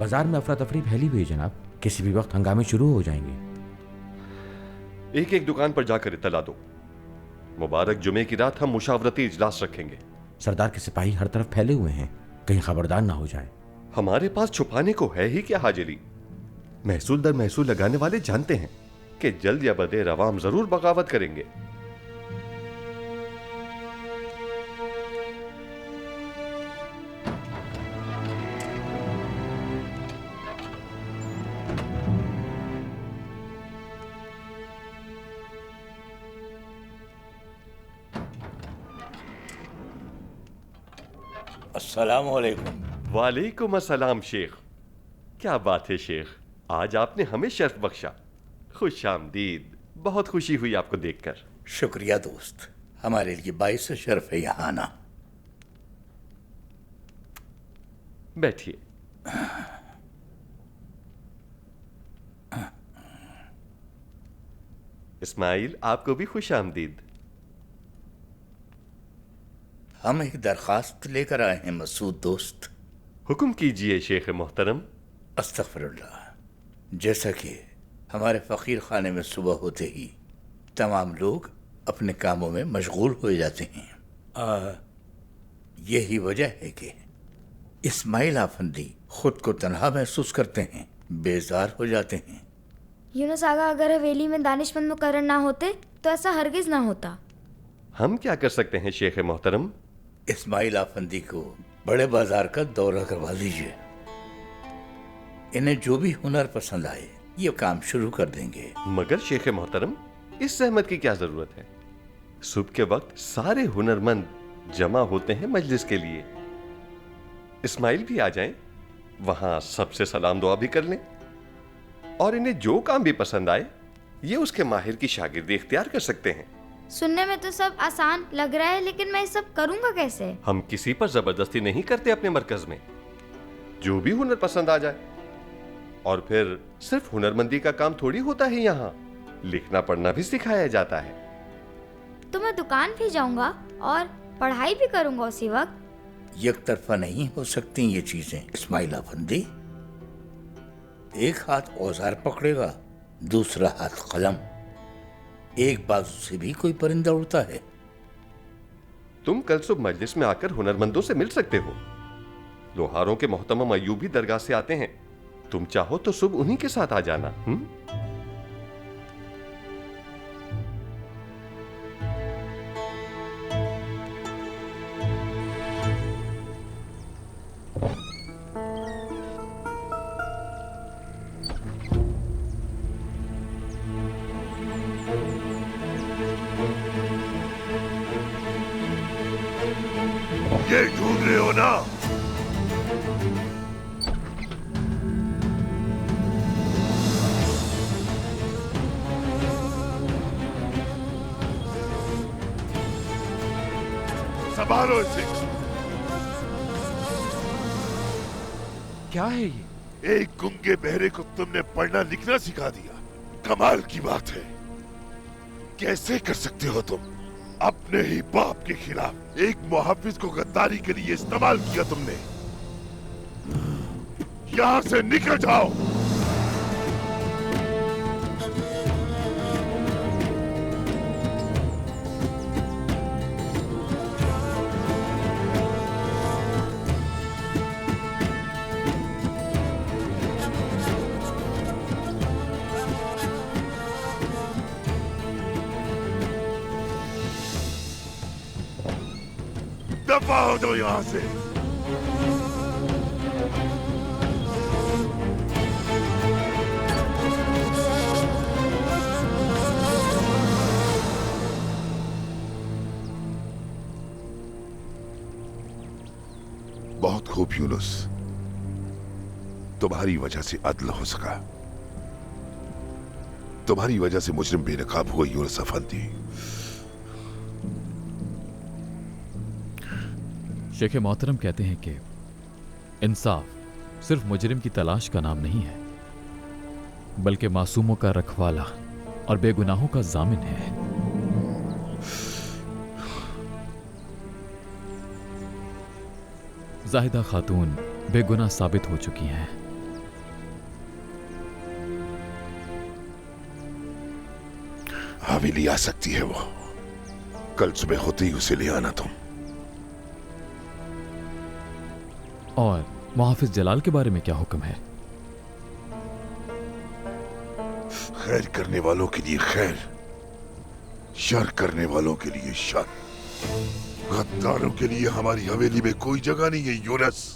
बाजार में अफरा तफरी फैली हुई है जनाब, किसी भी वक्त हंगामे शुरू हो जाएंगे। एक एक दुकान पर जाकर इत्तला दो। मुबारक जुमे की रात हम मुशावरती इजलास रखेंगे। सरदार के सिपाही हर तरफ फैले हुए हैं, कहीं खबरदार ना हो जाए। हमारे पास छुपाने को है ही क्या हाजिरी। महसूल दर महसूल लगाने वाले जानते हैं कि जल्द या बदेर अवाम जरूर बगावत करेंगे। अस्सलाम वालेकुम। वालेकुम अस्सलाम शेख। क्या बात है शेख, आज आपने हमें शर्फ बख्शा। खुश आमदीद, बहुत खुशी हुई आपको देखकर। शुक्रिया दोस्त, हमारे लिए बाइस शर्फ है यहाँ आना। बैठिए। इस्माइल, आपको भी खुश आमदीद। हम एक दरखास्त लेकर आए हैं मसूद दोस्त। हुक्म कीजिए शेख मोहतरम। अस्तगफिरुल्लाह। जैसा कि हमारे फकीर खाने में सुबह होते ही तमाम लोग अपने कामों में मशगूल हो जाते हैं, यही वजह है कि इस्माइल आफंदी खुद को तन्हा महसूस करते हैं, बेजार हो जाते हैं। यूनुस आगा अगर हवेली में दानिशमंद मुकर्रर ना होते तो ऐसा हरगिज ना होता। हम क्या कर सकते हैं शेख मोहतरम? इस्माइल आफंदी को बड़े बाजार का दौरा करवा लीजिए। इन्हें जो भी हुनर पसंद आए ये काम शुरू कर देंगे। मगर शेख मोहतरम, इस सहमत की क्या जरूरत है? सुबह के वक्त सारे हुनरमंद जमा होते हैं मजलिस के लिए। इस्माइल भी आ जाएं, वहां सबसे सलाम दुआ भी कर लें, और इन्हें जो काम भी पसंद आए ये उसके माहिर की शागिर्दी इख्तियार कर सकते हैं। सुनने में तो सब आसान लग रहा है, लेकिन मैं ये सब करूंगा कैसे? हम किसी पर जबरदस्ती नहीं करते अपने मरकज में, जो भी हुनर पसंद आ जाए। और फिर सिर्फ हुनरमंदी का काम थोड़ी होता है, यहाँ लिखना पढ़ना भी सिखाया जाता है। तो मैं दुकान भी जाऊंगा और पढ़ाई भी करूंगा उसी वक्त। एक तरफा नहीं हो सकती ये चीजें इस्माइल आफंदी। एक हाथ औजार पकड़ेगा, दूसरा हाथ कलम। एक बाजू से भी कोई परिंदा उड़ता है। तुम कल सुबह मजलिस में आकर हुनरमंदों से मिल सकते हो। लोहारों के मोहतरम अय्यूबी दरगाह से आते हैं, तुम चाहो तो सुबह उन्हीं के साथ आ जाना। ये ढूंढ रहे हो ना? संभालो इसे। क्या है ये? एक गूंगे बहरे को तुमने पढ़ना लिखना सिखा दिया। कमाल की बात है। कैसे कर सकते हो तुम? अपने ही बाप के खिलाफ एक मुहाफिज को गद्दारी के लिए इस्तेमाल किया तुमने। यहां से निकल जाओ। दफा हो दो यहां से। बहुत खूब यूनुस, तुम्हारी वजह से अदल हो सका। तुम्हारी वजह से मुजरिम बेनकाब हुआ यूनुस अफंदी। शेख मोहतरम कहते हैं कि इंसाफ सिर्फ मुजरिम की तलाश का नाम नहीं है, बल्कि मासूमों का रखवाला और बेगुनाहों का जामिन है। जाहिदा खातून बेगुनाह साबित हो चुकी हैं, हवेली आ सकती है वो। कल सुबह होते ही उसे ले आना तुम। और मुहाफिज जलाल के बारे में क्या हुक्म है? खैर करने वालों के लिए खैर, शर करने वालों के लिए शर। गद्दारों के लिए हमारी हवेली में कोई जगह नहीं है यूनस।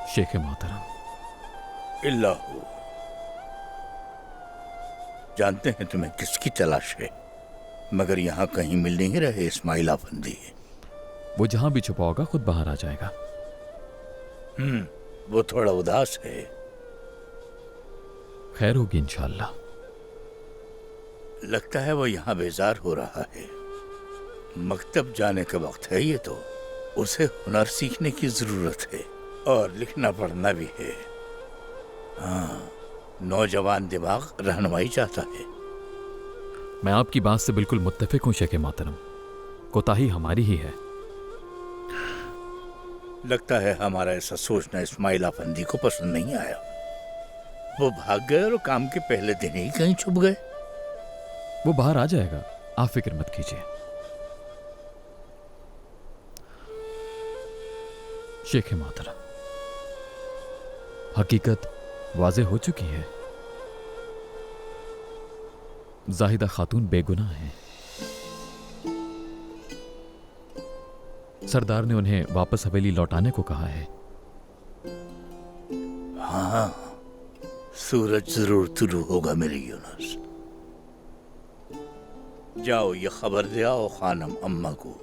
शेख मोहतरम। इल्लाहु, जानते हैं तुम्हें किसकी तलाश है, मगर यहाँ कहीं मिल नहीं रहे इस्माइल आफंदी। वो जहां भी छुपा होगा खुद बाहर आ जाएगा। वो थोड़ा उदास है। खैर होगी इंशाअल्लाह। लगता है वो यहाँ बेजार हो रहा है। मकतब जाने का वक्त है ये तो। उसे हुनर सीखने की जरूरत है और लिखना पढ़ना भी है। हाँ, नौजवान दिमाग रहनुमाई चाहता है। मैं आपकी बात से बिल्कुल मुत्तफिक हूं शेख मोहतरम। कोताही हमारी ही है। लगता है हमारा ऐसा सोचना इस्माइल आफंदी को पसंद नहीं आया। वो भाग गए और काम के पहले दिन ही कहीं छुप गए। वो बाहर आ जाएगा, आप फिक्र मत कीजिए। शेख मोहतरम, हकीकत वाज़ेह हो चुकी है। जाहिदा खातून बेगुनाह है। सरदार ने उन्हें वापस हवेली लौटाने को कहा है। हाँ, सूरज जरूर तुलू होगा मेरे यूनुस। जाओ ये खबर दे आओ खानम अम्मा को।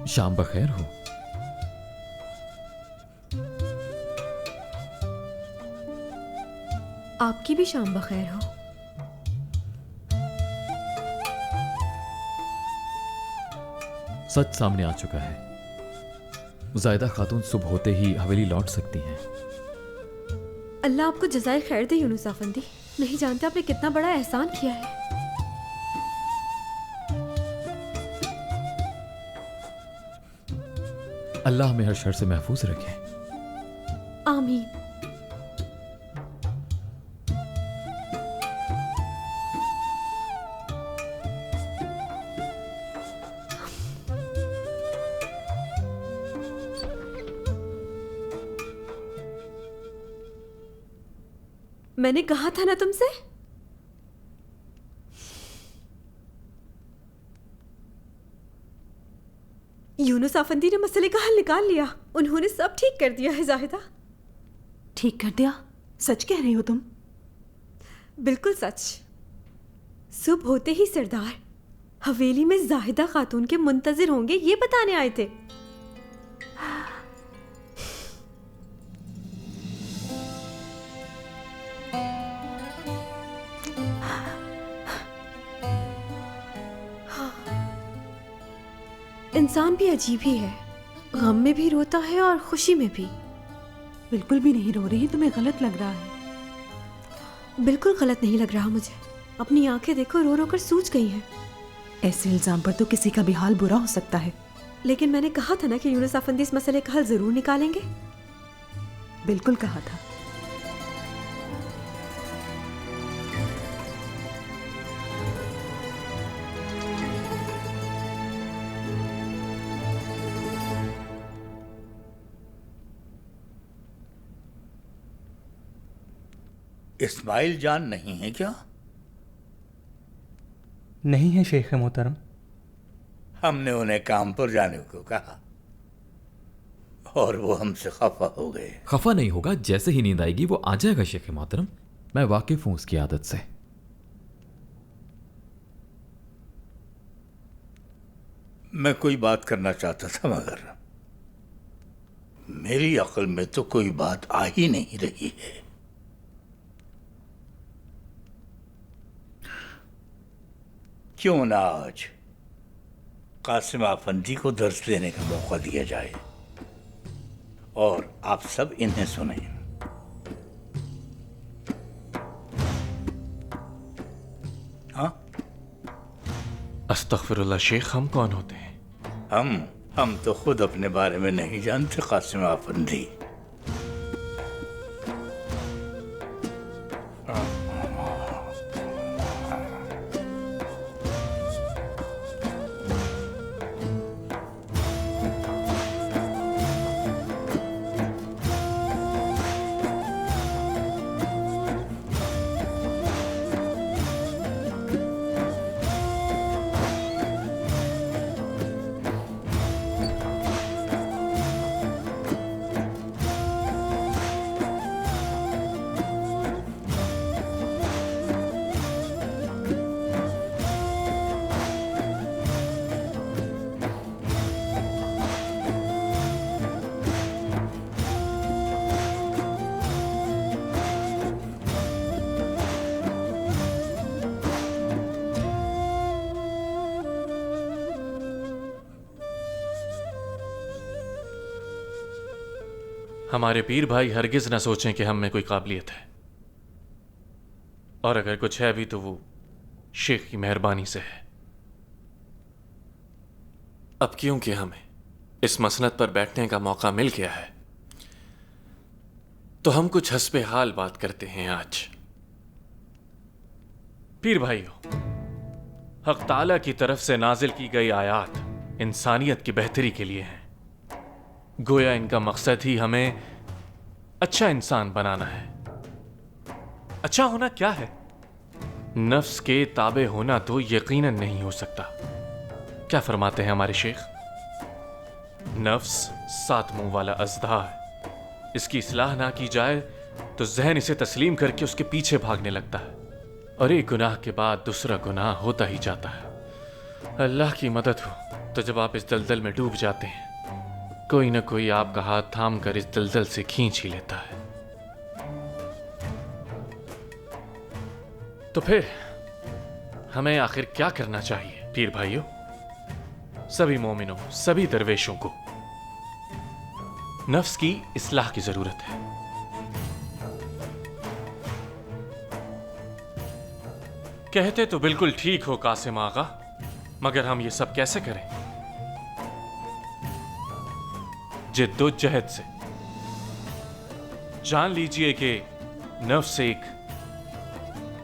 शाम बखैर हो। आपकी भी शाम बखैर हो। सच सामने आ चुका है। जायदा खातून सुबह होते ही हवेली लौट सकती हैं। अल्लाह आपको जज़ाए खैर दे यूनुस आफंदी। नहीं जानते आपने कितना बड़ा एहसान किया है। अल्लाह हमें हर शर से महफूज रखे। आमीन। मैंने कहा था ना तुमसे। यूनुस आफंदी ने मसले का हल निकाल लिया। उन्होंने सब ठीक कर दिया है जाहिदा। ठीक कर दिया? सच कह रही हो तुम? बिल्कुल सच। सुबह होते ही सरदार हवेली में जाहिदा खातून के मुंतजिर होंगे ये बताने आए थे। इंसान भी अजीब ही है, गम में भी रोता है और खुशी में भी। बिल्कुल भी नहीं रो रही, तुम्हें गलत लग रहा है। बिल्कुल गलत नहीं लग रहा मुझे। अपनी आंखें देखो, रो रो कर सूज गई हैं। ऐसे इल्जाम पर तो किसी का भी हाल बुरा हो सकता है। लेकिन मैंने कहा था ना कि यूनुस आफंदी इस मसले का हल जरूर निकालेंगे। बिल्कुल कहा था। इस्माइल जान नहीं है क्या? नहीं है शेख मोहतरम। हमने उन्हें काम पर जाने को कहा और वो हमसे खफा हो गए। खफा नहीं होगा, जैसे ही नींद आएगी वो आ जाएगा शेख मोहतरम। मैं वाकिफ हूं उसकी आदत से। मैं कोई बात करना चाहता था मगर मेरी अक्ल में तो कोई बात आ ही नहीं रही है। क्यों ना आज कासिम आफंदी को दर्स देने का मौका दिया जाए और आप सब इन्हें सुने। हाँ, अस्तगफिरुल्लाह शेख, हम कौन होते हैं? हम तो खुद अपने बारे में नहीं जानते कासिम आफंदी। हमारे पीर भाई हरगिज न सोचें कि हम में कोई काबिलियत है, और अगर कुछ है भी तो वो शेख की मेहरबानी से है। अब क्योंकि हमें इस मसनद पर बैठने का मौका मिल गया है तो हम कुछ हस्बे हाल बात करते हैं। आज पीर भाइयों, हक ताला की तरफ से नाजिल की गई आयात इंसानियत की बेहतरी के लिए हैं। गोया इनका मकसद ही हमें अच्छा इंसान बनाना है। अच्छा होना क्या है? नफ्स के ताबे होना तो यकीनन नहीं हो सकता। क्या फरमाते हैं हमारे शेख? नफ्स 7 मुंह वाला अज़दा है। इसकी इस्लाह ना की जाए तो जहन इसे तस्लीम करके उसके पीछे भागने लगता है, और एक गुनाह के बाद दूसरा गुनाह होता ही जाता है। अल्लाह की मदद हो तो जब आप इस दलदल में डूब जाते हैं, कोई ना कोई आपका हाथ थाम कर इस दलदल से खींच ही लेता है। तो फिर हमें आखिर क्या करना चाहिए पीर भाइयों? सभी मोमिनों, सभी दरवेशों को नफ्स की इस्लाह की जरूरत है। कहते तो बिल्कुल ठीक हो कासिम आगा, मगर हम ये सब कैसे करें? जिद्दोजहद से। जान लीजिए कि नफ्स एक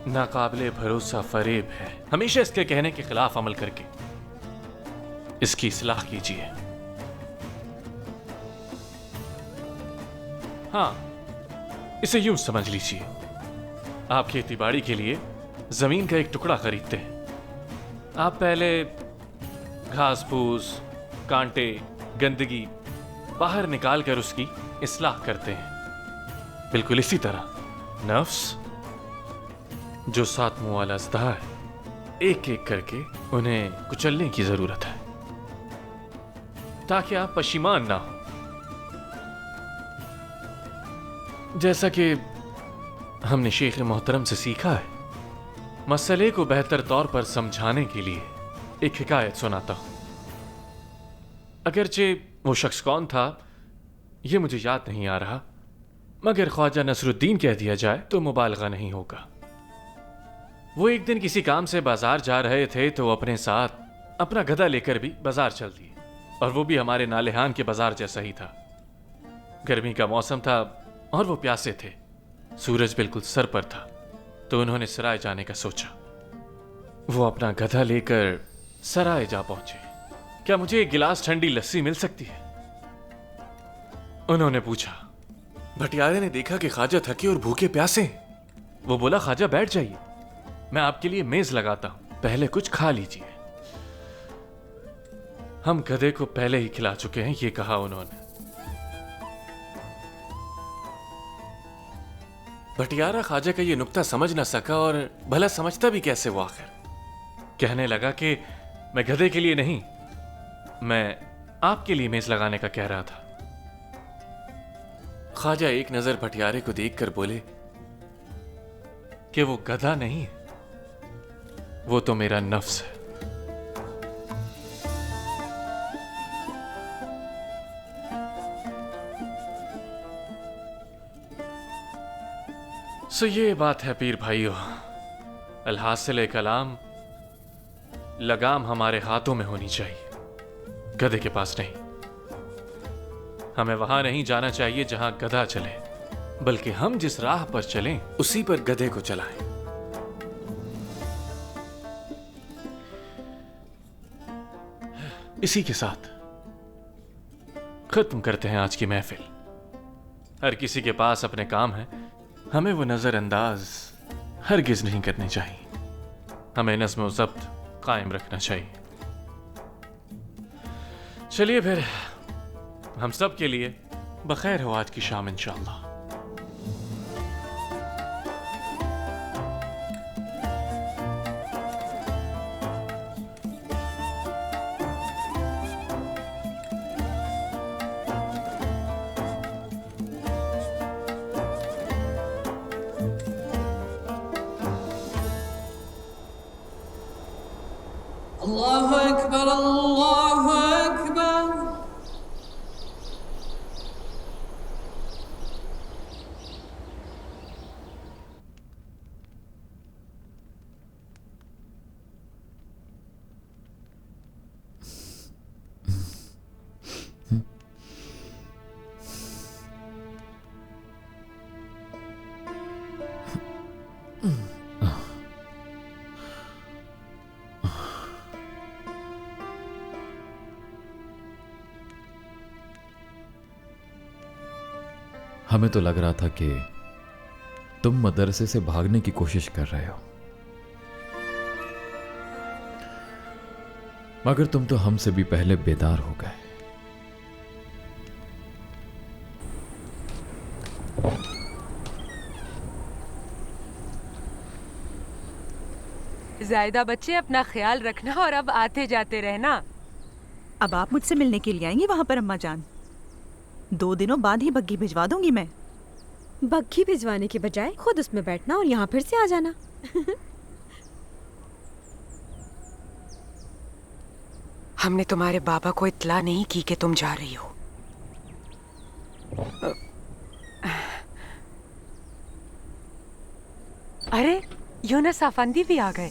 नाकाबिले भरोसा फरेब है। हमेशा इसके कहने के खिलाफ अमल करके इसकी इस्लाह कीजिए। हाँ, इसे यूं समझ लीजिए, आप खेतीबाड़ी के लिए जमीन का एक टुकड़ा खरीदते हैं। आप पहले घास फूस, कांटे, गंदगी बाहर निकाल कर उसकी इस्लाह करते हैं। बिल्कुल इसी तरह नफ्स जो 7 मुंह वाला अज़दा है, एक एक करके उन्हें कुचलने की जरूरत है ताकि आप पशीमान ना हो। जैसा कि हमने शेख मोहतरम से सीखा है, मसले को बेहतर तौर पर समझाने के लिए एक हिकायत सुनाता हूं। अगरचे वो शख्स कौन था ये मुझे याद नहीं आ रहा, मगर ख्वाजा नसरुद्दीन कह दिया जाए तो मुबालगा नहीं होगा। वो एक दिन किसी काम से बाजार जा रहे थे तो अपने साथ अपना गधा लेकर भी बाजार चल दिए, और वो भी हमारे नालेहान के बाजार जैसा ही था। गर्मी का मौसम था और वो प्यासे थे। सूरज बिल्कुल सर पर था, तो उन्होंने सराय जाने का सोचा। वो अपना गधा लेकर सराय जा पहुंचे। क्या मुझे एक गिलास ठंडी लस्सी मिल सकती है? उन्होंने पूछा। भटियारे ने देखा कि ख्वाजा थके और भूखे प्यासे हैं। वो बोला, ख्वाजा बैठ जाइए, मैं आपके लिए मेज लगाता हूं, पहले कुछ खा लीजिए। हम गधे को पहले ही खिला चुके हैं, ये कहा उन्होंने। भटियारा ख्वाजा का ये नुक्ता समझ ना सका, और भला समझता भी कैसे वो आखिर। कहने लगा कि मैं गधे के लिए नहीं, मैं आपके लिए मेज लगाने का कह रहा था। ख्वाजा एक नजर भटियारे को देखकर बोले कि वो गधा नहीं है, वो तो मेरा नफ्स है। सो ये बात है पीर भाइयों, अलहासिल कलाम, लगाम हमारे हाथों में होनी चाहिए, गधे के पास नहीं। हमें वहां नहीं जाना चाहिए जहां गधा चले, बल्कि हम जिस राह पर चलें उसी पर गधे को चलाएं। इसी के साथ खत्म करते हैं आज की महफिल। हर किसी के पास अपने काम है, हमें वो नजरअंदाज हरगिज नहीं करने चाहिए। हमें नज़्म व ज़ब्त कायम रखना चाहिए। चलिए फिर, हम सब के लिए बखैर हो आज की शाम इंशाअल्लाह। अल्लाहु अकबर, अल्लाहु अकबर। हमें तो लग रहा था कि तुम मदरसे से भागने की कोशिश कर रहे हो, मगर तुम तो हमसे भी पहले बेदार हो गए। जायदा बच्चे, अपना ख्याल रखना और अब आते जाते रहना। अब आप मुझसे मिलने के लिए आएंगी वहां पर अम्मा जान? 2 दिनों बाद ही बग्घी भिजवा दूंगी मैं। बग्घी भिजवाने के बजाय खुद उसमें बैठना और यहाँ फिर से आ जाना। हमने तुम्हारे बाबा को इत्तला नहीं की कि तुम जा रही हो। अरे, यूनुस अफंदी भी आ गए।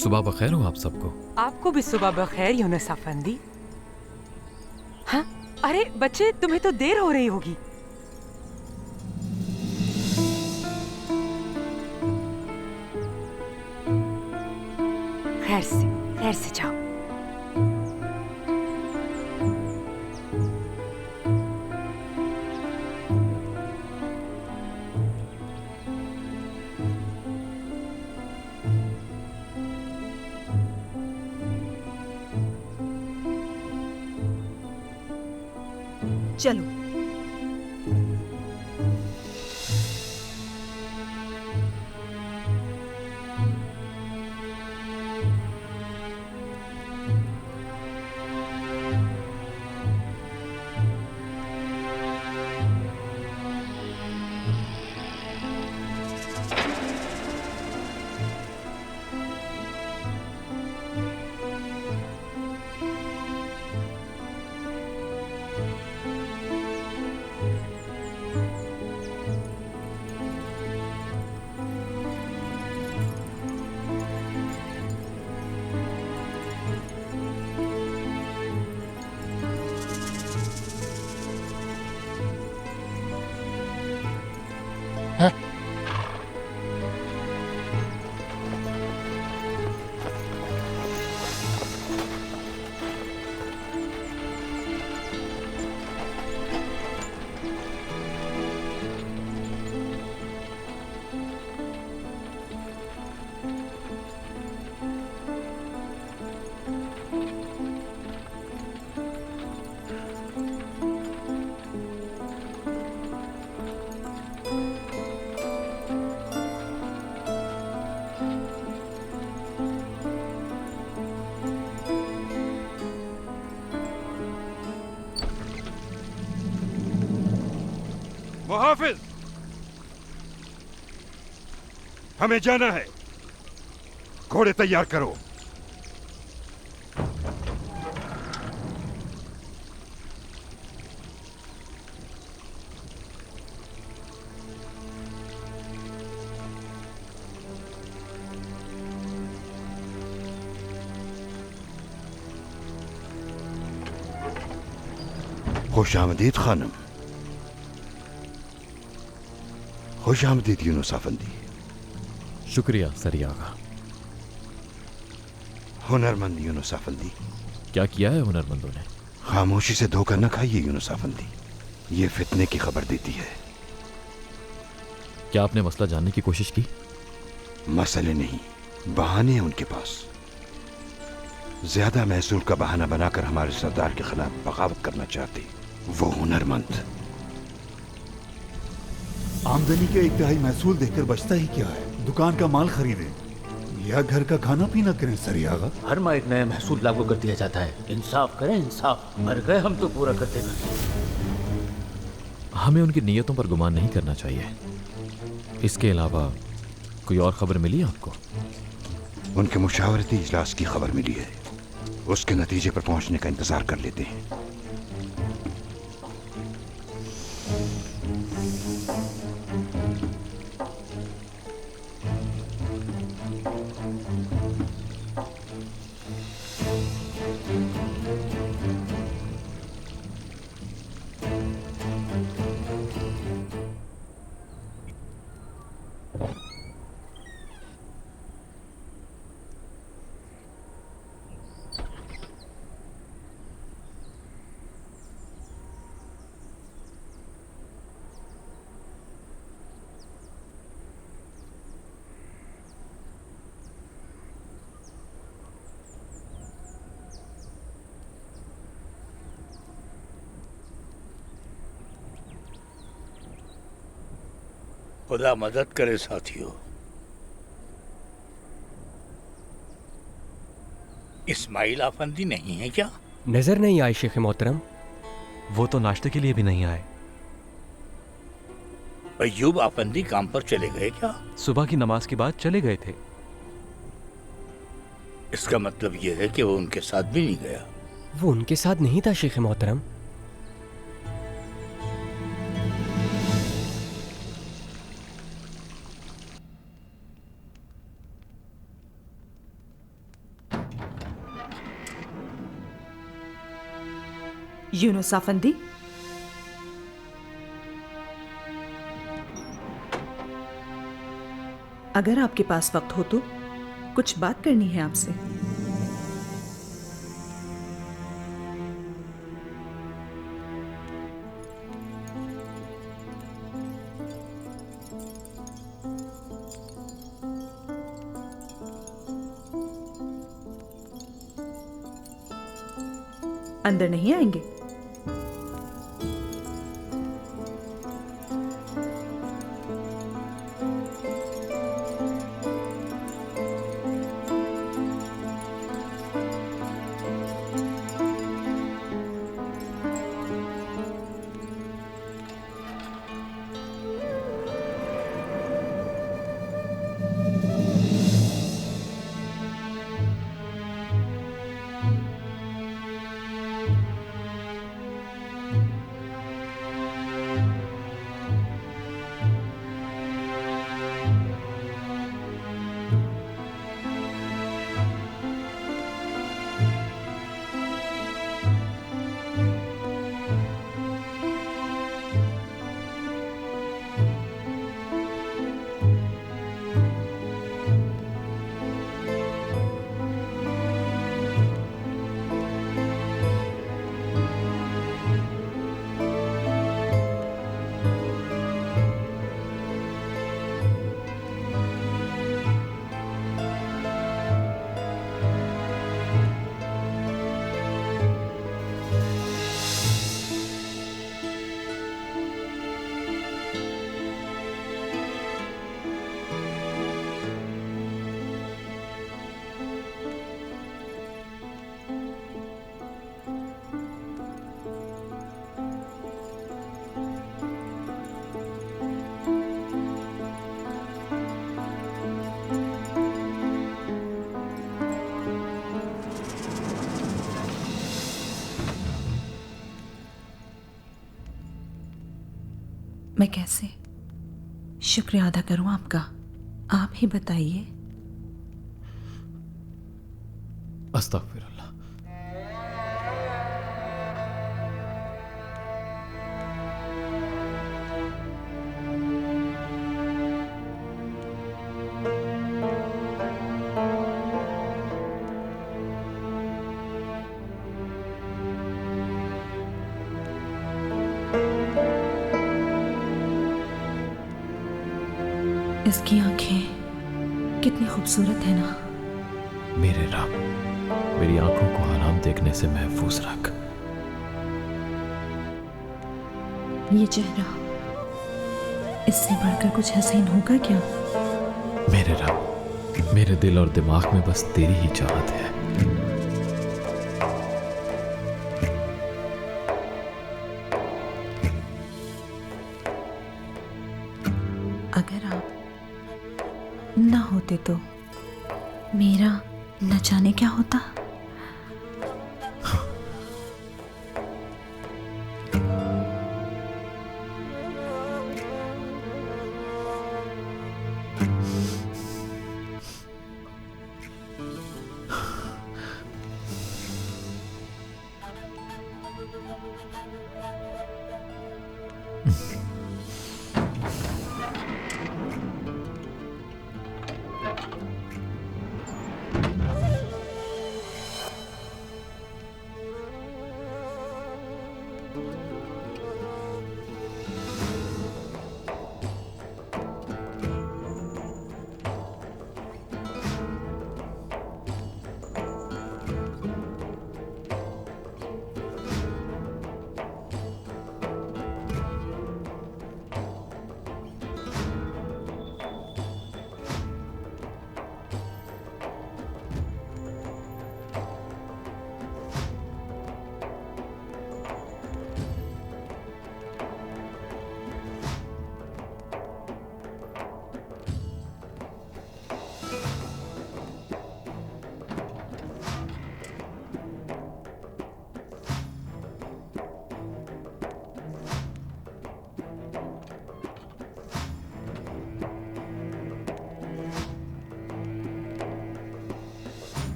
सुबह बखैर हो आप सबको। आपको भी सुबह बखैर यूनुस अफंदी। हाँ, अरे बच्चे, तुम्हें तो देर हो रही होगी। खैर से जाओ। चलो। मुहाफिज, हमें जाना है। घोड़े तैयार करो। खुश आमदीद खानम। खुश आमदीद यूनुस अफंदी। शुक्रिया सरी आगा। हुनरमंद यूनुस अफंदी। क्या किया है हुनरमंदों ने? खामोशी से धोखा न खाइए यूनुस अफंदी, ये फितने की खबर देती है। क्या आपने मसला जानने की कोशिश की? मसले नहीं, बहाने हैं उनके पास। ज्यादा महसूल का बहाना बनाकर हमारे सरदार के खिलाफ बगावत करना चाहते वो हुनरमंद। आमदनी के एक तिहाई महसूल देकर बचता ही क्या है? दुकान का माल खरीदें या घर का खाना पीना करें सरी आगा। हर माह एक नया महसूल लागू कर दिया जाता है। इंसाफ करें इंसाफ, मर गए हम तो पूरा करते नहीं। हमें उनकी नीयतों पर गुमान नहीं करना चाहिए। इसके अलावा कोई और खबर मिली आपको? उनके मुशावरती इजलास की खबर मिली है, उसके नतीजे पर पहुंचने का इंतजार कर लेते हैं। खुदा मदद करे साथियों। इस्माइल आफंदी नहीं है क्या? नजर नहीं आए शेख मोहतरम। वो तो नाश्ते के लिए भी नहीं आए। अय्यूब आफंदी काम पर चले गए क्या? सुबह की नमाज के बाद चले गए थे। इसका मतलब यह है कि वो उनके साथ भी नहीं गया। वो उनके साथ नहीं था शेख मोहतरम। यूनुस अफंदी, अगर आपके पास वक्त हो तो कुछ बात करनी है आपसे। अंदर नहीं आएंगे? मैं कैसे शुक्रिया अदा करूं आपका? आप ही बताइए। अस्तगफिरुल्लाह। इसकी आंखें कितनी खूबसूरत है ना। मेरे रब, मेरी आंखों को हराम देखने से महफूज रख। ये चेहरा, इससे बढ़कर कुछ हसीन होगा क्या? मेरे रब, मेरे दिल और दिमाग में बस तेरी ही चाहत है। अगर आप ना होते तो मेरा न जाने क्या होता।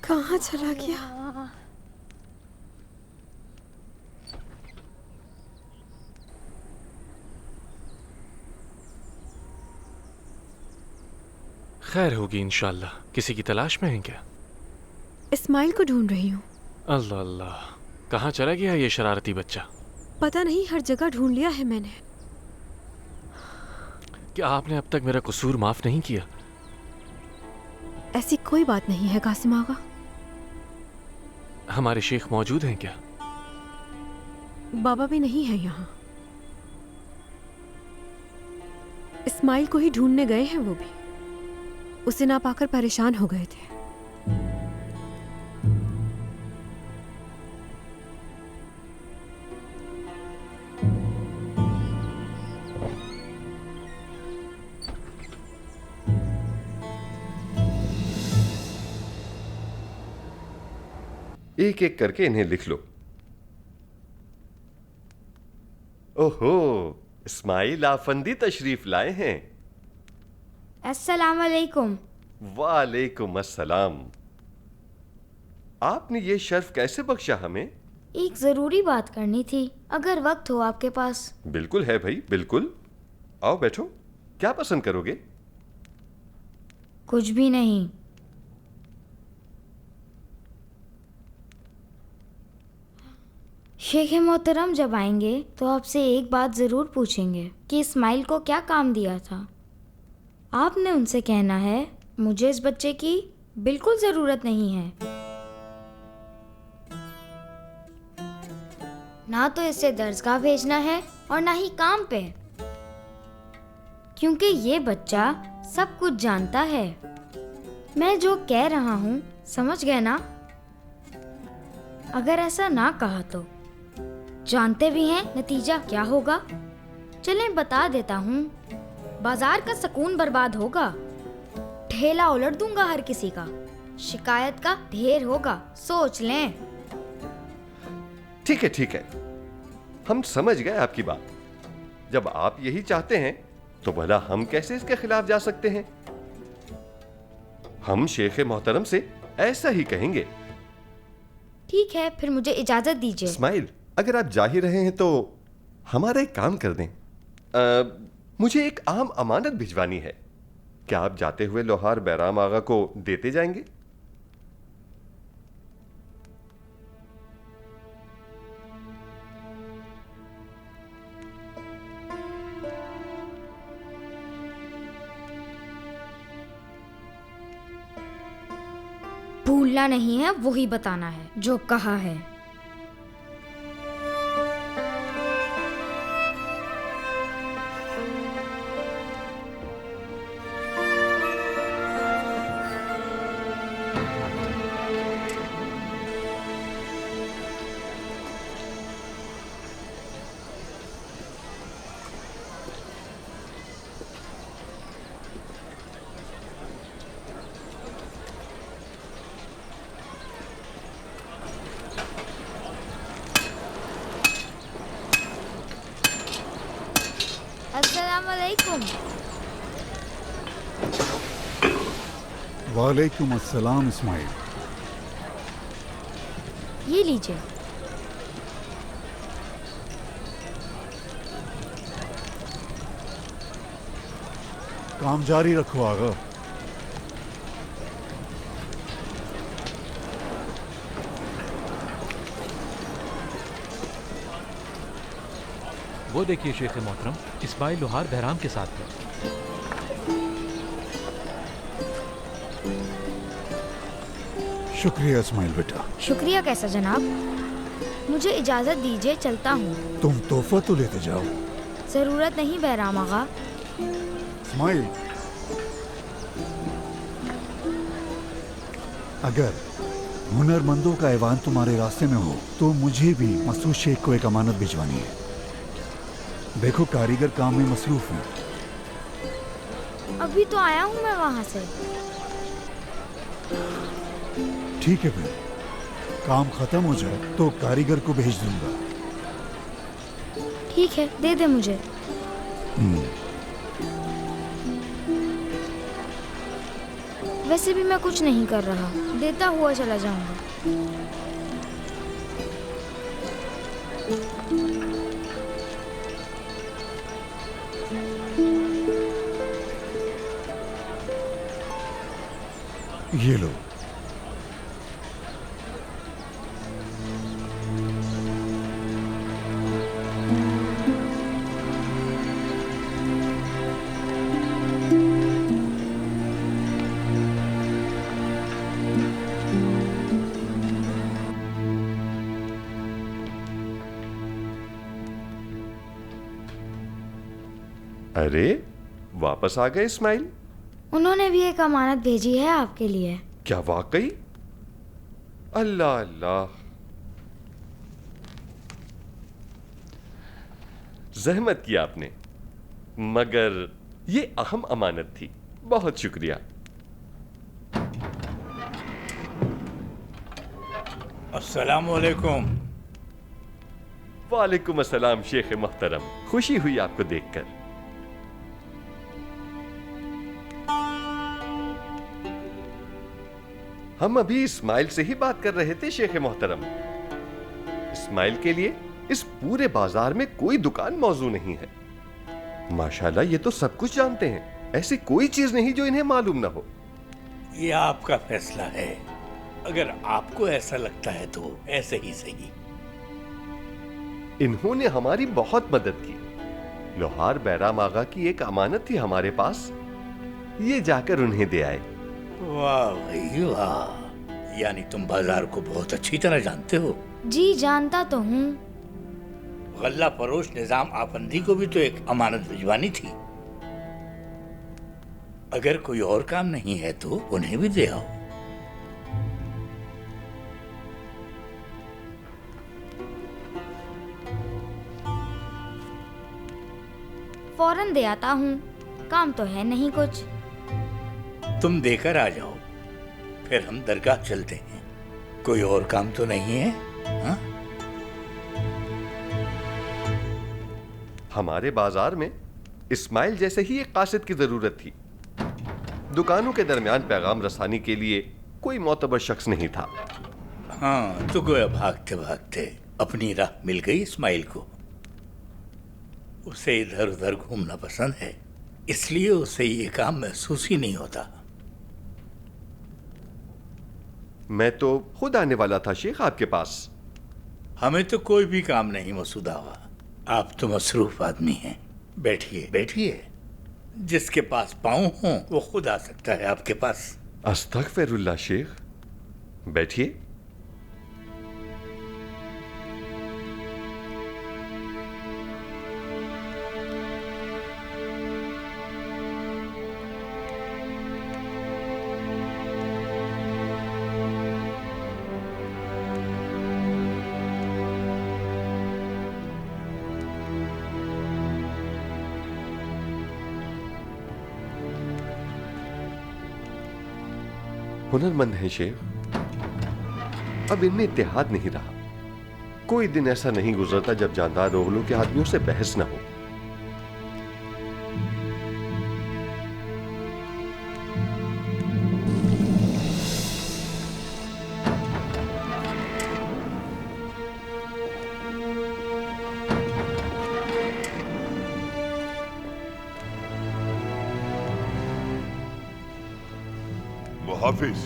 कहाँ चला गया? खैर होगी इंशाल्लाह। किसी की तलाश में है क्या? इस्माइल को ढूंढ रही हूँ। अल्लाह अल्लाह, कहाँ चला गया ये शरारती बच्चा? पता नहीं, हर जगह ढूंढ लिया है मैंने। क्या आपने अब तक मेरा कसूर माफ नहीं किया? ऐसी कोई बात नहीं है कासिम आगा। हमारे शेख मौजूद हैं क्या? बाबा भी नहीं है यहाँ। इस्माइल को ही ढूंढने गए हैं वो भी। उसे ना पाकर परेशान हो गए थे। एक एक करके इन्हें लिख लो। ओहो, इस्माइल आफंदी तशरीफ लाए हैं। अस्सलाम वालेकुम। वालेकुम अस्सलाम। आपने ये शर्फ कैसे बख्शा हमें? एक जरूरी बात करनी थी, अगर वक्त हो आपके पास। बिल्कुल है भाई, बिल्कुल। आओ बैठो। क्या पसंद करोगे? कुछ भी नहीं। शेख मोहतरम जब आएंगे तो आपसे एक बात जरूर पूछेंगे कि इस्माइल को क्या काम दिया था। आपने उनसे कहना है मुझे इस बच्चे की बिल्कुल जरूरत नहीं है। ना तो इसे दर्सगाह भेजना है और ना ही काम पे, क्योंकि ये बच्चा सब कुछ जानता है। मैं जो कह रहा हूँ समझ गए ना? अगर ऐसा ना कहा तो जानते भी हैं नतीजा क्या होगा। चलें बता देता हूँ, बाजार का सुकून बर्बाद होगा, ठेला उलट दूंगा हर किसी का, शिकायत का ढेर होगा, सोच लें। ठीक है, हम समझ गए आपकी बात। जब आप यही चाहते हैं तो भला हम कैसे इसके खिलाफ जा सकते हैं? हम शेख मोहतरम से ऐसा ही कहेंगे। ठीक है, फिर मुझे इजाजत दीजिए। इस्माइल, अगर आप जा ही रहे हैं तो हमारा एक काम कर दें। मुझे एक आम अमानत भिजवानी है, क्या आप जाते हुए लोहार बैराम आगा को देते जाएंगे? भूलना नहीं है, वही बताना है जो कहा है। अस्सलामुअलैकुम। वालेकुम अस्सलाम इस्माइल। ये लीजिए। काम जारी रखो आगा। वो देखिए शेख मोहतरम, इस्माइल लोहार बहराम के साथ है। शुक्रिया इस्माइल बेटा। शुक्रिया कैसा जनाब, मुझे इजाजत दीजिए, चलता हूँ। तुम तोहफा तो लेते जाओ। जरूरत नहीं बैराम आगा। इस्माइल, अगर हुनरमंदों का ऐवान तुम्हारे रास्ते में हो तो मुझे भी मसूद शेख को एक अमानत भिजवानी है। देखो कारीगर काम में मसरूफ है। अभी तो आया हूँ मैं वहाँ से। ठीक है, फिर काम खत्म हो जाए तो कारीगर को भेज दूंगा। ठीक है, दे दे मुझे। वैसे भी मैं कुछ नहीं कर रहा, देता हुआ चला जाऊंगा। ये लो। अरे वापस आ गए इस्माइल? उन्होंने भी एक अमानत भेजी है आपके लिए। क्या वाकई? अल्लाह अल्लाह, जहमत की आपने, मगर ये अहम अमानत थी। बहुत शुक्रिया। अस्सलाम वालेकुम। वालेकुम अस्सलाम शेख मोहतरम, खुशी हुई आपको देखकर। हम अभी इस्माइल से ही बात कर रहे थे शेख मोहतरम। इस्माइल के लिए इस पूरे बाजार में कोई दुकान मौजूद नहीं है। माशाल्लाह, ये तो सब कुछ जानते हैं, ऐसी कोई चीज नहीं जो इन्हें मालूम ना हो। ये आपका फैसला है, अगर आपको ऐसा लगता है तो ऐसे ही सही। इन्होंने हमारी बहुत मदद की। लोहार बैराम आगा की एक अमानत थी हमारे पास, ये जाकर उन्हें दे आए। वाह भाई वाह, यानी तुम बाजार को बहुत अच्छी तरह जानते हो। जी जानता तो हूँ। गल्ला फरोश निजाम आफंदी को भी तो एक अमानत भिजवानी थी। अगर कोई और काम नहीं है तो उन्हें भी दे आओ। फौरन दे आता हूँ, काम तो है नहीं कुछ। तुम देकर आ जाओ, फिर हम दरगाह चलते हैं। कोई और काम तो नहीं है? हा? हमारे बाजार में इस्माइल जैसे ही एक कासिद की जरूरत थी। दुकानों के दरमियान पैगाम रसानी के लिए कोई मोतबर शख्स नहीं था। हाँ, तो गोया भागते भागते अपनी राह मिल गई इस्माइल को। उसे इधर उधर घूमना पसंद है, इसलिए उसे ये काम महसूस ही नहीं होता। मैं तो खुद आने वाला था शेख आपके पास। हमें तो कोई भी काम नहीं मसूद आवा, आप तो मसरूफ आदमी हैं। बैठिए बैठिए, जिसके पास पाँव हों वो खुद आ सकता है आपके पास। अस्तगफिरुल्लाह शेख, बैठिए। हुनरमंद हैं शेख, अब इनमें इत्तेहाद नहीं रहा। कोई दिन ऐसा नहीं गुजरता जब जानदार ओगलों के आदमियों से बहस न हो। मुहाफिज,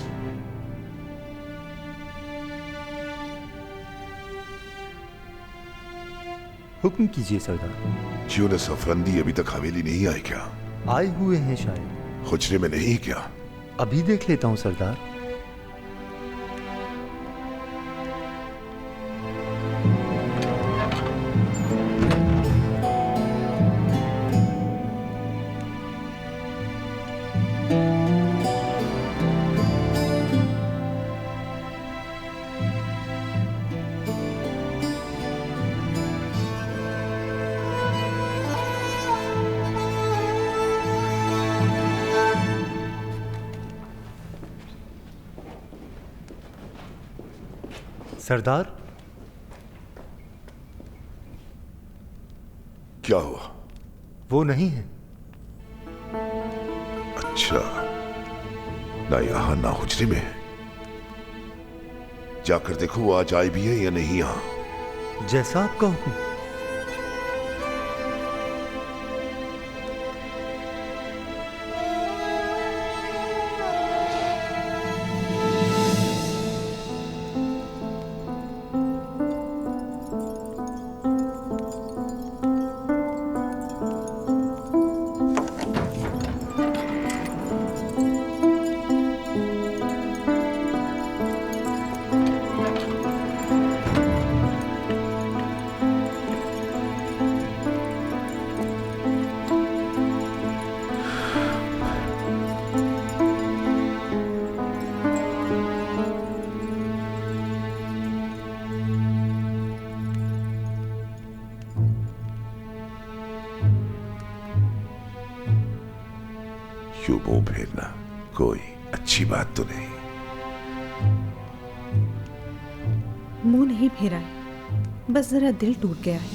हुक्म कीजिए सरदार। यूनुस अफंदी अभी तक हवेली नहीं आए क्या? आए हुए हैं शायद। हुजरे में नहीं क्या? अभी देख लेता हूँ सरदार। सरदार, क्या हुआ? वो नहीं है। अच्छा, ना यहां ना हुजरे में है। जाकर देखो वो आज आई भी है या नहीं यहां। जैसा आपका हुक्म। यूं मुंह फेरना कोई अच्छी बात तो नहीं। मुंह नहीं फेरा है, बस जरा दिल टूट गया है।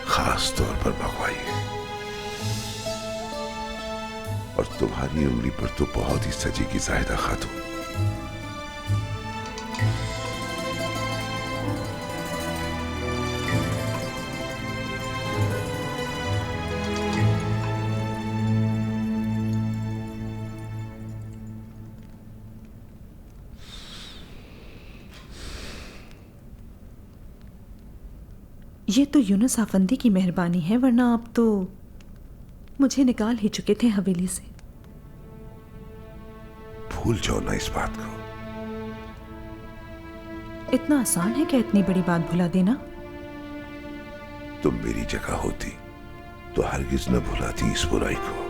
खास तौर पर मंगवाइए। और तुम्हारी उंगली पर तो बहुत ही सजेगी जाहिदा खातून। ये तो यूनुस आफंदी की मेहरबानी है, वरना आप तो मुझे निकाल ही चुके थे हवेली से। भूल जाओ ना इस बात को। इतना आसान है क्या इतनी बड़ी बात भुला देना? तुम मेरी जगह होती तो हरगिज न भुलाती इस बुराई को।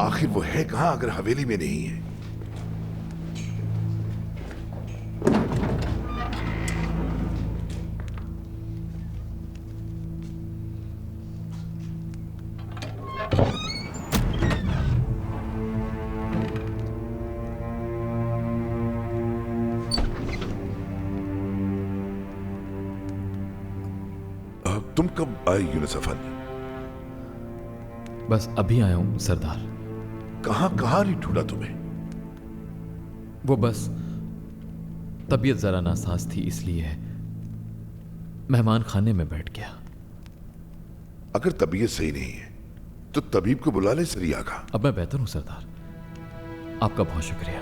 आखिर वो है कहां अगर हवेली में नहीं है? तुम कब आए यूनुस अफंदी? बस अभी आया हूं सरदार। कहां कहां नहीं ढूंढा तुम्हें? वो बस तबीयत जरा नासाज थी, इसलिए मेहमान खाने में बैठ गया। अगर तबीयत सही नहीं है तो तबीब को बुला ले सरिया का। अब मैं बेहतर हूं सरदार, आपका बहुत शुक्रिया।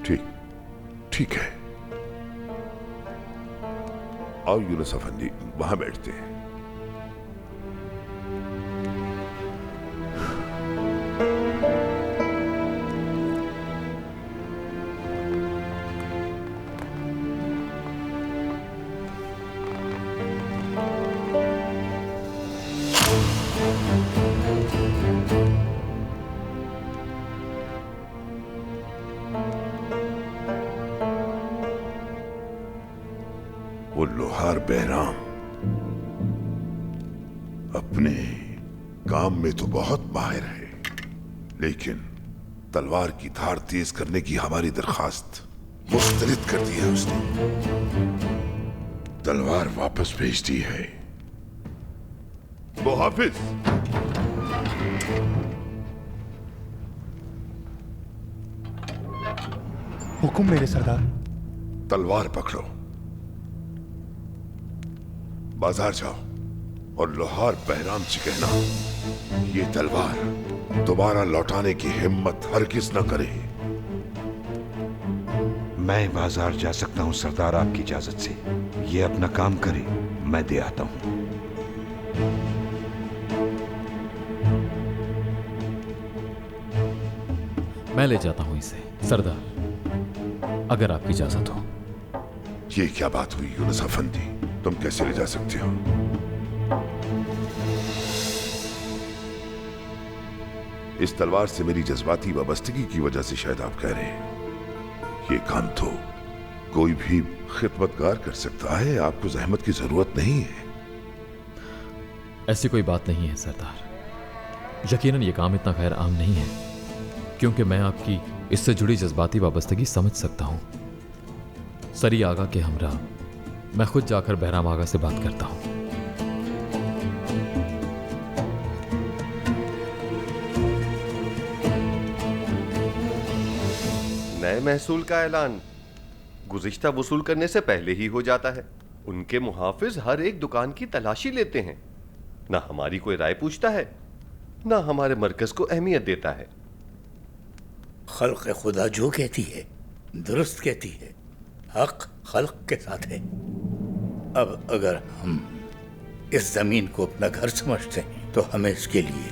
ठीक ठीक है, आओ यूनुस अफंदी, वहां बैठते हैं। वो लोहार बहराम अपने काम में तो बहुत माहिर है, लेकिन तलवार की धार तेज करने की हमारी दरखास्त मुस्तरद कर दी है उसने। तलवार वापस भेज दी है। मुहाफिज, हुक्म मेरे सरदार। तलवार पकड़ो, बाजार जाओ और लोहार बहराम से कहना ये तलवार दोबारा लौटाने की हिम्मत हरगिज न करे। मैं बाजार जा सकता हूं सरदार आपकी इजाजत से। ये अपना काम करे, मैं दे आता हूं। मैं ले जाता हूं इसे सरदार, अगर आपकी इजाजत हो। ये क्या बात हुई यूनुस अफंदी? तुम कैसे ले जा सकते हो? इस तलवार से मेरी जज्बाती वाबस्तगी की वजह से शायद आप कह रहे हैं। ये काम तो कोई भी खिदमतगार कर सकता है, आपको जहमत की जरूरत नहीं है। ऐसी कोई बात नहीं है सरदार, यकीनन ये काम इतना खैर आम नहीं है, क्योंकि मैं आपकी इससे जुड़ी जज्बाती वाबस्तगी समझ सकता हूं। सरी आगा के हमरा मैं खुद जाकर बहराम आगा से बात करता हूं। नए महसूल का ऐलान गुज़िश्ता वसूल करने से पहले ही हो जाता है। उनके मुहाफिज हर एक दुकान की तलाशी लेते हैं, ना हमारी कोई राय पूछता है, ना हमारे मरकज को अहमियत देता है। खल्क खुदा जो कहती है दुरुस्त कहती है, हक खल्क के साथ है। अब अगर हम इस जमीन को अपना घर समझते हैं तो हमें इसके लिए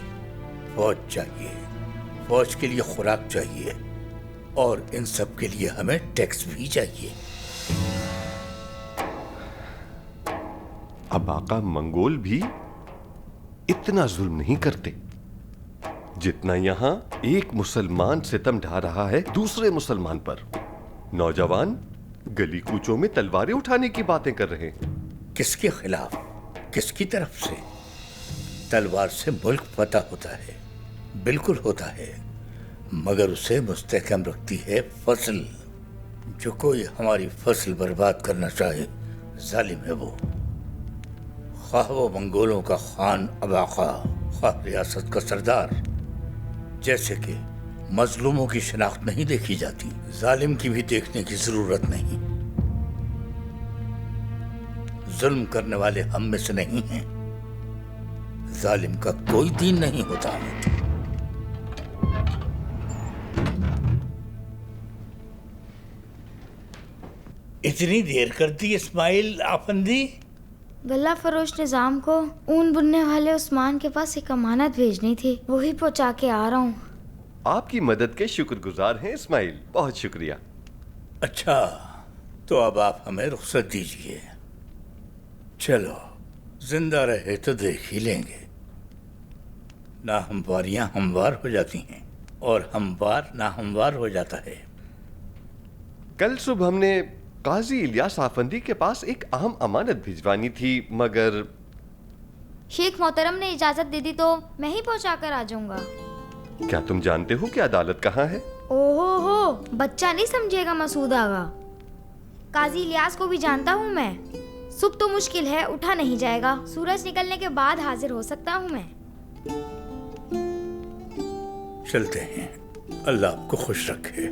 फौज चाहिए, फौज के लिए खुराक चाहिए, और इन सब के लिए हमें टैक्स भी चाहिए। अब आका मंगोल भी इतना जुल्म नहीं करते जितना यहां एक मुसलमान सितम ढा रहा है दूसरे मुसलमान पर। नौजवान गली कूचों में तलवारें उठाने की बातें कर रहे हैं। किसके खिलाफ, किसकी तरफ से? तलवार से मुल्क फतह होता है, बिल्कुल होता है, मगर उसे मुस्तहकम रखती है फसल। जो कोई हमारी फसल बर्बाद करना चाहे जालिम है वो, ख्वाह वो मंगोलों का खान अबाका, ख्वाह रियासत का सरदार। जैसे कि मजलूमों की शनाख्त नहीं देखी जाती, जालिम की भी देखने की जरूरत नहीं। जुल्म करने वाले हम में से नहीं हैं। जालिम का कोई दीन नहीं होता। इतनी देर कर दी इस्माइल आफंदी? गल्ला फरोश निजाम को ऊन बुनने वाले उस्मान के पास एक अमानत भेजनी थी, वही पहुंचा के आ रहा हूँ। आपकी मदद के शुक्रगुजार हैं इस्माइल, बहुत शुक्रिया। अच्छा, तो अब आप हमें रुख्सत दीजिए। चलो, जिंदा रहे तो देख ही लेंगे। नाहमवारियां हमवार हो जाती हैं और हमवार नाहमवार हो जाता है। कल सुबह हमने काजी इलियास आफंदी के पास एक अहम अमानत भिजवानी थी, मगर शेख मोहतरम ने इजाजत दे दी तो मैं ही पहुंचा कर आ जाऊंगा। क्या तुम जानते हो कि अदालत कहाँ है? ओहो हो, बच्चा नहीं समझेगा मसूद आगा। काजी इलियास को भी जानता हूँ मैं। सुबह तो मुश्किल है, उठा नहीं जाएगा। सूरज निकलने के बाद हाजिर हो सकता हूँ मैं। चलते हैं, अल्लाह आपको खुश रखे।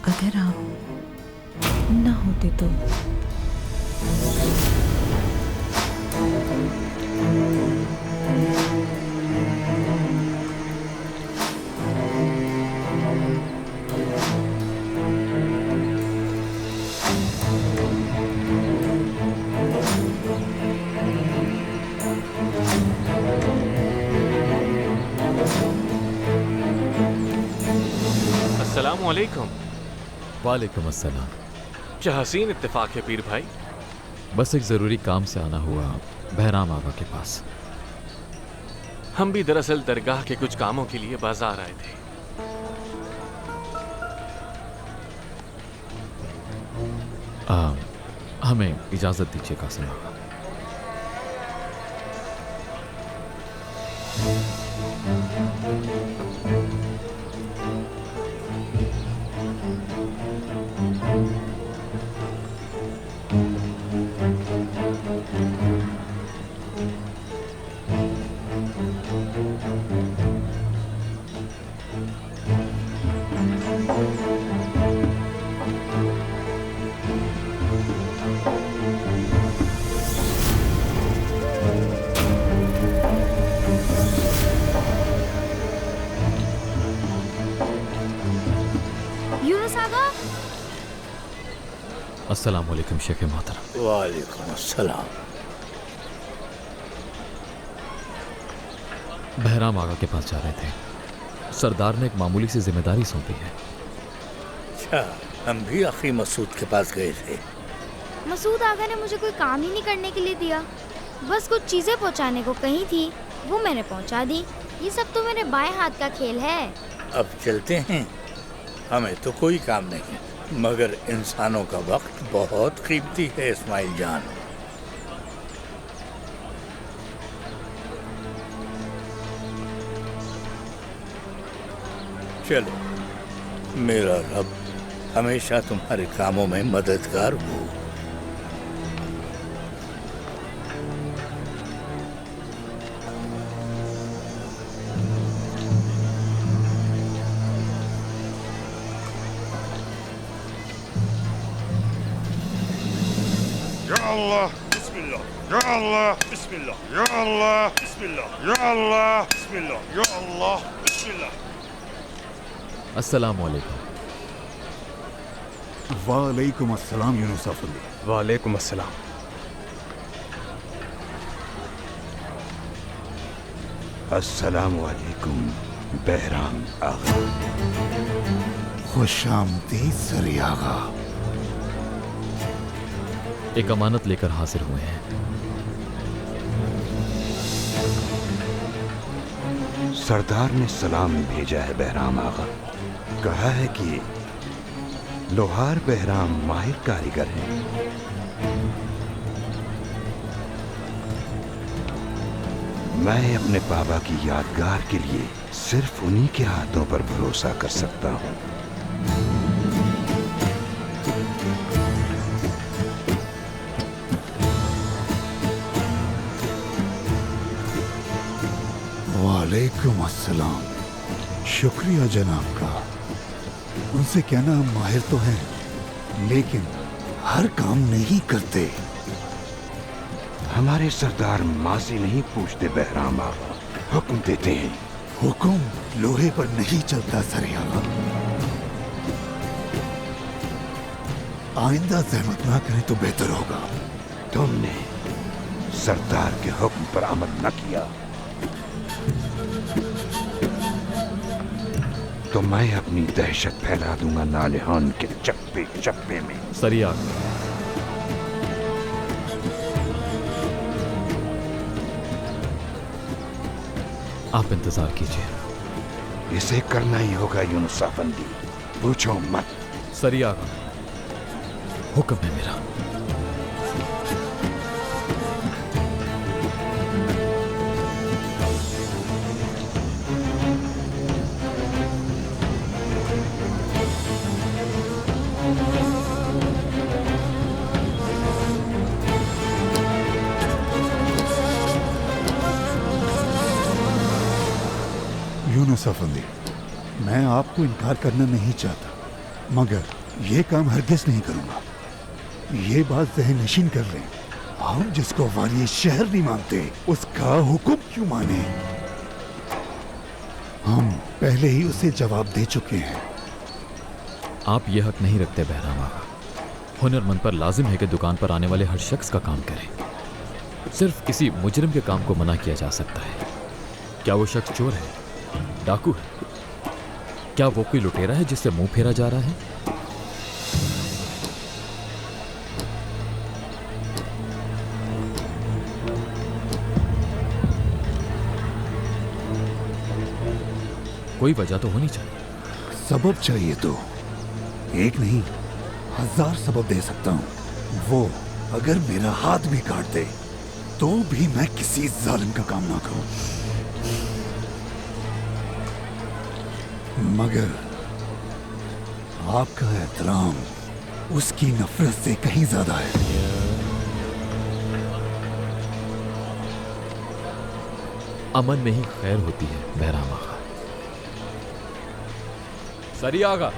अगर आप ना होते तो अस्सलामु अलैकुम। वालेकुम अस्सलाम। क्या हसीन इत्तेफाक है पीर भाई। बस एक ज़रूरी काम से आना हुआ बहराम आगा के पास। हम भी दरअसल दरगाह के कुछ कामों के लिए बाजार आए थे। हमें इजाज़त दीजिए कासिम आगा। अस्सलाम वालेकुम शेख मोहतरम। वालेकुम अस्सलाम। बहराम आगा के पास जा रहे थे, सरदार ने एक मामूली सी जिम्मेदारी सौंपी है। अच्छा, हम भी आखिरी मसूद के पास गए थे। मसूद आगा ने मुझे कोई काम ही नहीं करने के लिए दिया, बस कुछ चीजें पहुंचाने को कही थी, वो मैंने पहुंचा दी। ये सब तो मेरे बाएं हाथ का खेल है। अब चलते हैं, हमें तो कोई काम नहीं, मगर इंसानों का वक्त बहुत कीमती है इस्माइल जान। चलो, मेरा रब हमेशा तुम्हारे कामों में मददगार हो। अल्लाह बिस्मिल्लाह, या अल्लाह बिस्मिल्लाह, या अल्लाह बिस्मिल्लाह, या अल्लाह बिस्मिल्लाह, या अल्लाह बिस्मिल्लाह। अस्सलाम वालेकुम। वालेकुम अस्सलाम यूनुस अफंदी। वालेकुम अस्सलाम। अस्सलाम वालेकुम बहराम आगा। खुश आमदीद सरी आगा। एक अमानत लेकर हाजिर हुए हैं। सरदार ने सलाम भेजा है बहराम आगा। कहा है कि लोहार बहराम माहिर कारीगर हैं। मैं अपने बाबा की यादगार के लिए सिर्फ उन्हीं के हाथों पर भरोसा कर सकता हूं। वालेकुम अस्सलाम। शुक्रिया जनाब का। उनसे कहना हम माहिर तो हैं, लेकिन हर काम नहीं करते। हमारे सरदार माजी नहीं पूछते बहराम आगा, हुक्म देते हैं। हुक्म लोहे पर नहीं चलता सरी आगा। आइंदा जहमत ना करें तो बेहतर होगा। तुमने सरदार के हुक्म पर अमल न किया तो मैं अपनी दहशत फैला दूंगा नालेहान के चप्पे चप्पे में। सरिया आप इंतजार कीजिए। इसे करना ही होगा यूनुस अफंदी, पूछो मत। सरिया हुक्म है मेरा। यूनुस अफंदी, मैं आपको इनकार करना नहीं चाहता, मगर ये काम हरगिज नहीं करूंगा। ये बात ज़हन नशीन कर लें। हम जिसको वाली शहर नहीं मानते, उसका हुक्म क्यों माने? हम पहले ही उसे जवाब दे चुके हैं। आप ये हक नहीं रखते बहराम आगा। हुनरमंद पर लाजिम है कि दुकान पर आने वाले हर शख्स का काम करे। सिर्फ किसी मुजरिम के काम को मना किया जा सकता है। क्या वो शख्स चोर है, डाकू है? क्या वो कोई लुटेरा है जिससे मुंह फेरा जा रहा है? कोई वजह तो होनी चाहिए। सबब चाहिए तो एक नहीं 1000 सबब दे सकता हूं। वो अगर मेरा हाथ भी काट दे तो भी मैं किसी जालिम का काम ना करूं। मगर आपका एहतराम उसकी नफरत से कहीं ज्यादा है। अमन में ही खैर होती है बहराम आगा। सरिया आगा।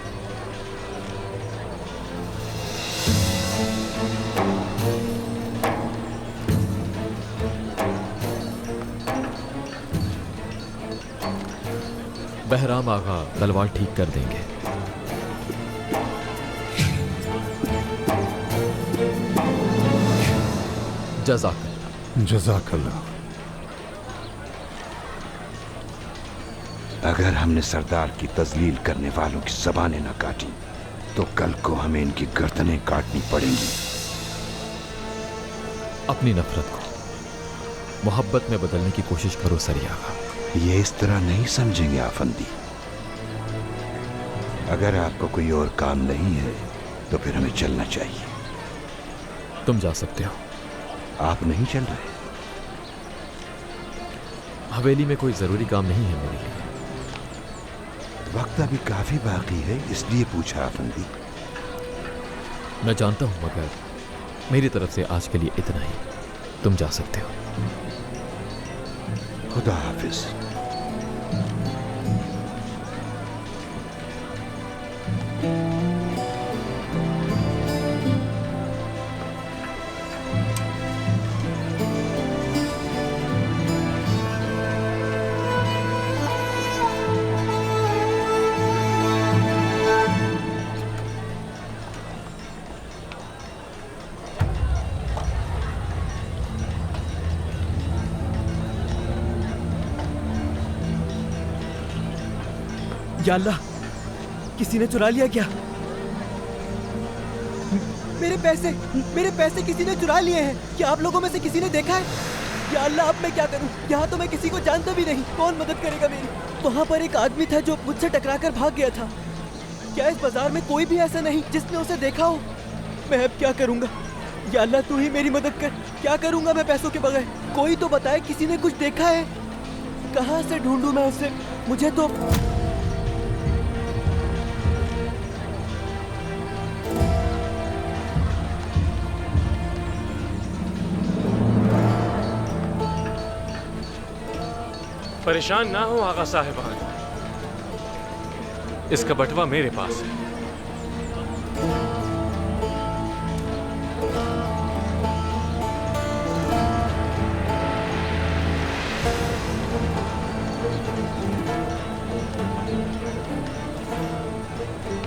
बहराम आगा तलवार ठीक कर देंगे। जज़ाकल्लाह। जज़ाकल्लाह। अगर हमने सरदार की तजलील करने वालों की ज़बानें न काटी तो कल को हमें इनकी गर्दनें काटनी पड़ेंगी। अपनी नफरत को मोहब्बत में बदलने की कोशिश करो सरिया आगा। ये इस तरह नहीं समझेंगे आफंदी। अगर आपको कोई और काम नहीं है तो फिर हमें चलना चाहिए। तुम जा सकते हो। आप नहीं चल रहे? हवेली में कोई जरूरी काम नहीं है मेरे लिए। वक्त अभी काफी बाकी है, इसलिए पूछा आफंदी। मैं जानता हूं, मगर मेरी तरफ से आज के लिए इतना ही। तुम जा सकते हो। खुदा हाफिज। या अल्लाह, किसी ने चुरा लिया क्या? मेरे पैसे किसी ने चुरा लिए हैं। क्या आप लोगों में से किसी ने देखा है? या अल्लाह, अब मैं क्या करूं? यहाँ तो मैं किसी को जानता भी नहीं। कौन मदद करेगा मेरी? वहाँ पर एक आदमी था जो मुझसे टकराकर भाग गया था। क्या इस बाजार में कोई भी ऐसा नहीं जिसने उसे देखा हो? मैं अब क्या करूंगा? या अल्लाह, तू ही मेरी मदद कर। क्या करूंगा मैं पैसों के बगैर? कोई तो बताए, किसी ने कुछ देखा है? कहाँ से ढूंढूं मैं उसे? मुझे तो परेशान ना हो आगा साहिबान, इसका बटवा मेरे पास है।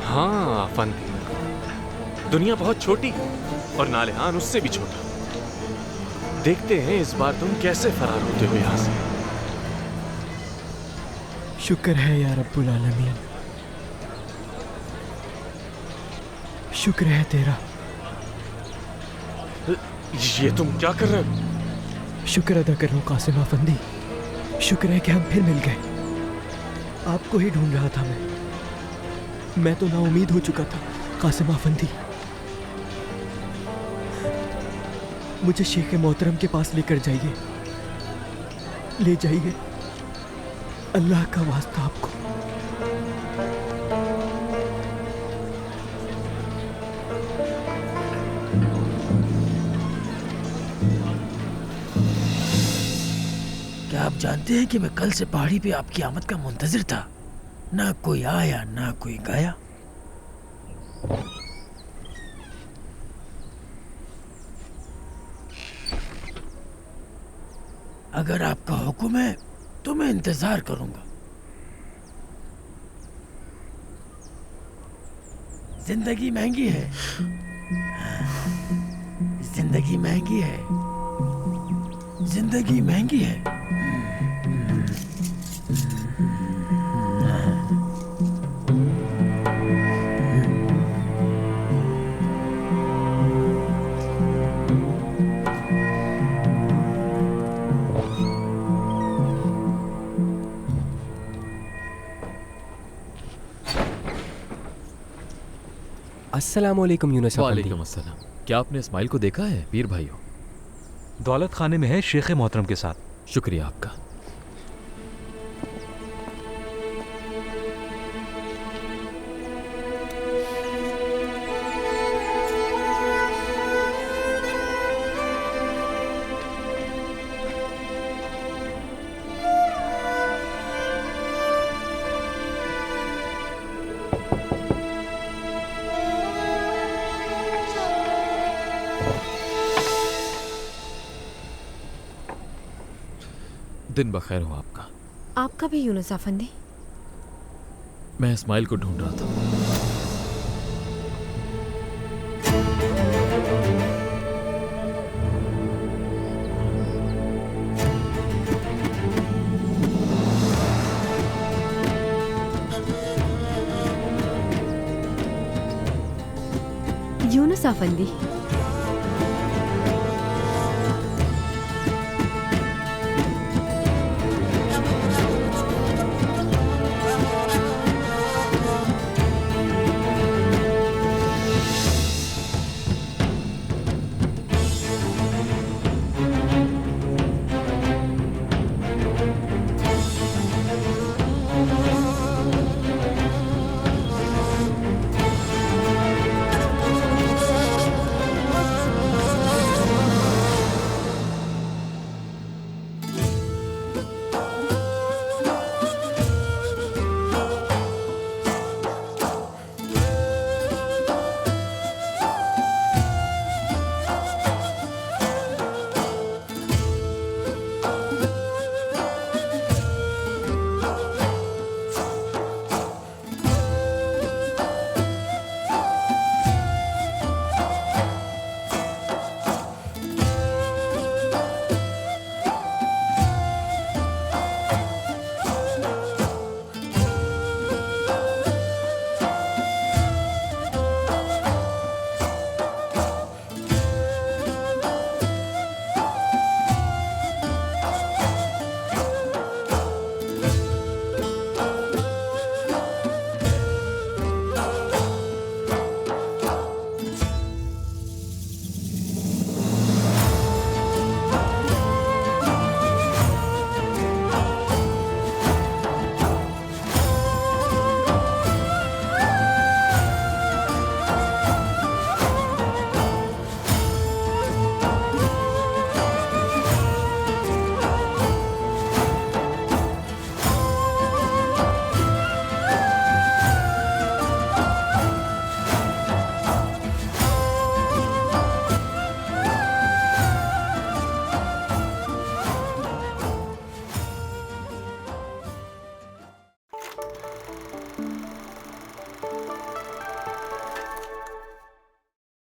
हाँ फंदी, दुनिया बहुत छोटी है और नालेहान उससे भी छोटा। देखते हैं इस बार तुम कैसे फरार होते हो यहाँ से। शुक्र है या रब्बुल आलमीन, शुक्र है तेरा। ये तुम क्या कर रहे हो? शुक्र अदा कर रहा हूँ कासिम अफंदी। शुक्र है कि हम फिर मिल गए। आपको ही ढूंढ रहा था मैं तो नाउमीद हो चुका था कासिम अफंदी। मुझे शेख मोहतरम के पास लेकर जाइए, ले जाइए, अल्लाह का वास्ता आपको। क्या आप जानते हैं कि मैं कल से पहाड़ी पे आपकी आमद का मुंतजिर था? ना कोई आया ना कोई गया। अगर आपका हुक्म है तो मैं इंतजार करूंगा। जिंदगी महंगी है, जिंदगी महंगी है, जिंदगी महंगी है। अस्सलामुअलैकुम यूनुस अफंदी। वालेकुम अस्सलाम। क्या आपने इस्माइल को देखा है पीर भाइयों? दौलत खाने में है शेख मोहतरम के साथ। शुक्रिया आपका। दिन बखैर हो आपका। आपका भी यूनुस अफंदी। मैं इस्माइल को ढूंढ रहा था। यूनुस अफंदी,